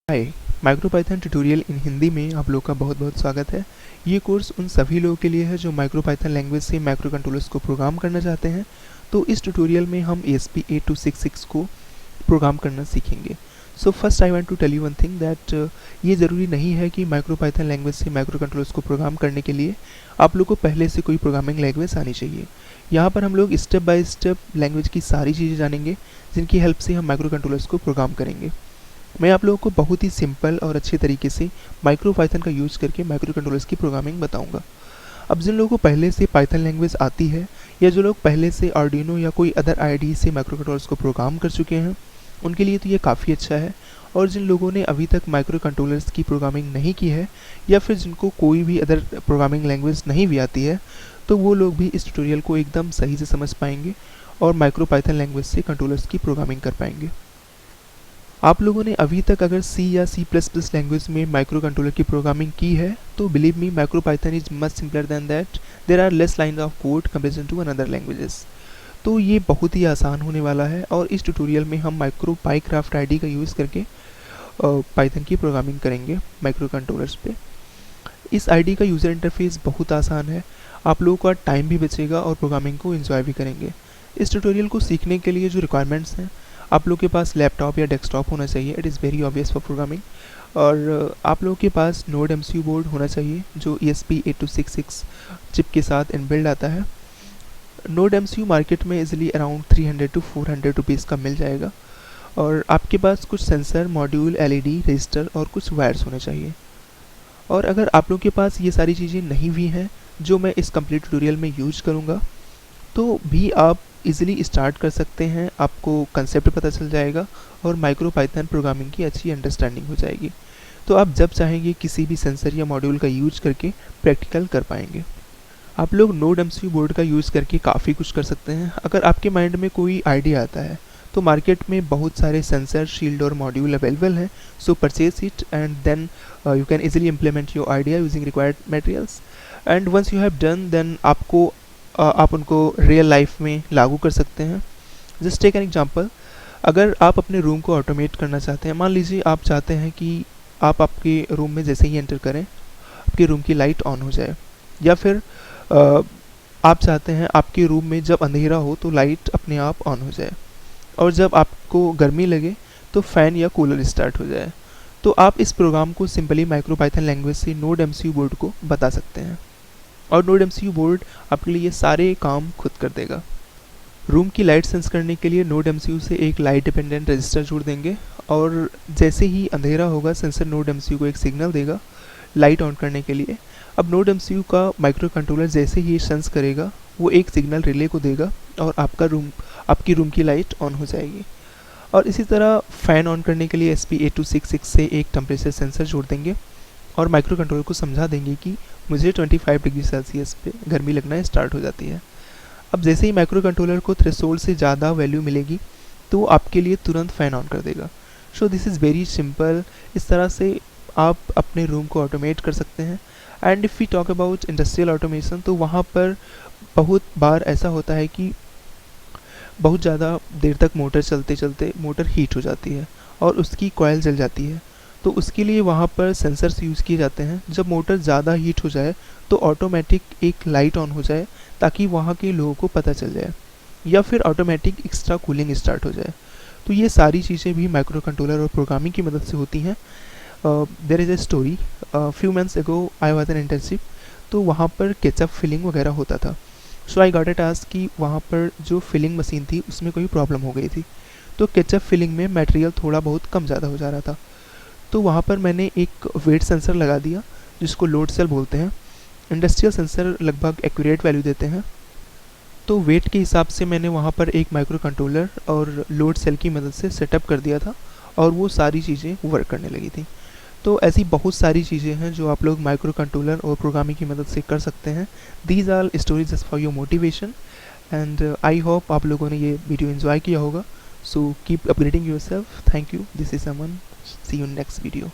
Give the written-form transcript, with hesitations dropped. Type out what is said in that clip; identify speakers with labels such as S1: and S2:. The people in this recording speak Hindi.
S1: हाय। माइक्रोपाइथन ट्यूटोरियल इन हिंदी में आप लोग का बहुत बहुत स्वागत है। ये कोर्स उन सभी लोगों के लिए है जो माइक्रोपाइथन लैंग्वेज से माइक्रो कंट्रोलर्स को प्रोग्राम करना चाहते हैं। तो इस ट्यूटोरियल में हम ESP8266 को प्रोग्राम करना सीखेंगे। So first I want to tell you one thing that ये ज़रूरी नहीं है कि माइक्रोपाइथन लैंग्वेज से माइक्रो कंट्रोलर्स को प्रोग्राम करने के लिए आप लोग को पहले से कोई प्रोग्रामिंग लैंग्वेज आनी चाहिए। यहाँ पर हम लोग स्टेप बाय स्टेप लैंग्वेज की सारी चीज़ें जानेंगे जिनकी हेल्प से हम माइक्रो कंट्रोलर्स को प्रोग्राम करेंगे। मैं आप लोगों को बहुत ही सिंपल और अच्छे तरीके से माइक्रो पाइथन का यूज़ करके माइक्रो कंट्रोलर्स की प्रोग्रामिंग बताऊंगा। अब जिन लोगों को पहले से पाइथन लैंग्वेज आती है या जो लोग पहले से आर्डिनो या कोई अदर आईडी से माइक्रो कंट्रोलर्स को प्रोग्राम कर चुके हैं उनके लिए तो ये काफ़ी अच्छा है। और जिन लोगों ने अभी तक माइक्रो कंट्रोलर्स की प्रोग्रामिंग नहीं की है या फिर जिनको कोई भी अदर प्रोग्रामिंग लैंग्वेज नहीं भी आती है तो वो लोग भी इस ट्यूटोरियल को एकदम सही से समझ पाएंगे और माइक्रो पाइथन लैंग्वेज से कंट्रोलर्स की प्रोग्रामिंग कर पाएंगे। आप लोगों ने अभी तक अगर C या C++ लैंग्वेज में माइक्रो कंट्रोलर की प्रोग्रामिंग की है तो believe me MicroPython is much simpler than that. There are less line of code comparison to another languages. तो ये बहुत ही आसान होने वाला है और इस ट्यूटोरियल में हम माइक्रो पाइक्राफ्ट आईडी का यूज़ करके पाइथन की प्रोग्रामिंग करेंगे माइक्रो कंट्रोलर्स पे। इस आईडी का यूज़र इंटरफेस बहुत आसान है, आप लोगों का टाइम भी बचेगा और प्रोग्रामिंग को एंजॉय भी करेंगे। इस ट्यूटोरियल को सीखने के लिए जो रिक्वायरमेंट्स हैं, आप लोग के पास लैपटॉप या डेस्कटॉप होना चाहिए, it is very obvious for programming. और आप लोगों के पास नोड MCU बोर्ड होना चाहिए जो ESP8266 चिप के साथ इनबिल्ड आता है। नोड MCU मार्केट में इजीली अराउंड 300 to 400 रुपीज़ का मिल जाएगा। और आपके पास कुछ सेंसर, मॉड्यूल, LED, रजिस्टर और कुछ वायर्स होने चाहिए। और अगर आप लोग के पास ये सारी चीज़ें नहीं भी हैं जो मैं इस कंप्लीट ट्यूटोरियल में यूज करूँगा तो भी आप इजीली स्टार्ट कर सकते हैं। आपको कंसेप्ट पता चल जाएगा और माइक्रो पाइथन प्रोग्रामिंग की अच्छी अंडरस्टैंडिंग हो जाएगी। तो आप जब चाहेंगे किसी भी सेंसर या मॉड्यूल का यूज करके प्रैक्टिकल कर पाएंगे। आप लोग नोड MCU बोर्ड का यूज़ करके काफ़ी कुछ कर सकते हैं। अगर आपके माइंड में कोई आइडिया आता है तो मार्केट में बहुत सारे सेंसर, शील्ड और मॉड्यूल अवेलेबल हैं। So purchase it and then you can easily implement your idea using required materials. And once you have done then आप उनको रियल लाइफ में लागू कर सकते हैं। जस्ट टेक एन एग्जांपल, अगर आप अपने रूम को ऑटोमेट करना चाहते हैं, मान लीजिए आप चाहते हैं कि आप आपके रूम में जैसे ही एंटर करें आपके रूम की लाइट ऑन हो जाए, या फिर आप चाहते हैं आपके रूम में जब अंधेरा हो तो लाइट अपने आप ऑन हो जाए और जब आपको गर्मी लगे तो फ़ैन या कूलर स्टार्ट हो जाए। तो आप इस प्रोग्राम को सिंपली माइक्रो पाइथन लैंग्वेज से नोड MCU बोर्ड को बता सकते हैं और नोड MCU बोर्ड आपके लिए ये सारे काम खुद कर देगा। रूम की लाइट सेंस करने के लिए नोड MCU से एक लाइट डिपेंडेंट रजिस्टर जोड़ देंगे और जैसे ही अंधेरा होगा सेंसर नोड MCU को एक सिग्नल देगा लाइट ऑन करने के लिए। अब नोड MCU का माइक्रो कंट्रोलर जैसे ही सेंस करेगा वो एक सिग्नल रिले को देगा और आपकी रूम की लाइट ऑन हो जाएगी। और इसी तरह फ़ैन ऑन करने के लिए ESP8266 से एक टेम्परेचर सेंसर जोड़ देंगे और माइक्रो कंट्रोलर को समझा देंगे कि मुझे 25 डिग्री सेल्सियस पे गर्मी लगना स्टार्ट हो जाती है। अब जैसे ही माइक्रो कंट्रोलर को थ्रेशोल्ड से ज़्यादा वैल्यू मिलेगी तो आपके लिए तुरंत फ़ैन ऑन कर देगा। So this is very simple. इस तरह से आप अपने रूम को ऑटोमेट कर सकते हैं। And if we talk about industrial automation तो वहाँ पर बहुत बार ऐसा होता है कि बहुत ज़्यादा देर तक मोटर चलते चलते मोटर हीट हो जाती है और उसकी कॉइल जल जाती है। तो उसके लिए वहाँ पर सेंसर्स यूज़ किए जाते हैं। जब मोटर ज़्यादा हीट हो जाए तो ऑटोमेटिक एक लाइट ऑन हो जाए ताकि वहाँ के लोगों को पता चल जाए, या फिर ऑटोमेटिक एक्स्ट्रा कूलिंग स्टार्ट हो जाए। तो ये सारी चीज़ें भी माइक्रो कंट्रोलर और प्रोग्रामिंग की मदद से होती हैं। There is a story, few months ago I was an internship, तो वहाँ पर केचअप फिलिंग वगैरह होता था। सो आई गॉट अ टास्क कि वहाँ पर जो फिलिंग मशीन थी उसमें कोई प्रॉब्लम हो गई थी, तो केचअप फिलिंग में मटेरियल थोड़ा बहुत कम ज़्यादा हो जा रहा था। तो वहाँ पर मैंने एक वेट सेंसर लगा दिया जिसको लोड सेल बोलते हैं। इंडस्ट्रियल सेंसर लगभग एक्यूरेट वैल्यू देते हैं, तो वेट के हिसाब से मैंने वहाँ पर एक माइक्रो कंट्रोलर और लोड सेल की मदद से सेटअप कर दिया था और वो सारी चीज़ें वर्क करने लगी थी। तो ऐसी बहुत सारी चीज़ें हैं जो आप लोग माइक्रो कंट्रोलर और प्रोग्रामिंग की मदद से कर सकते हैं। These are stories just for your motivation and I hope आप लोगों ने ये वीडियो एंजॉय किया होगा। So keep upgrading yourself. Thank you. This is Aman. See you next video.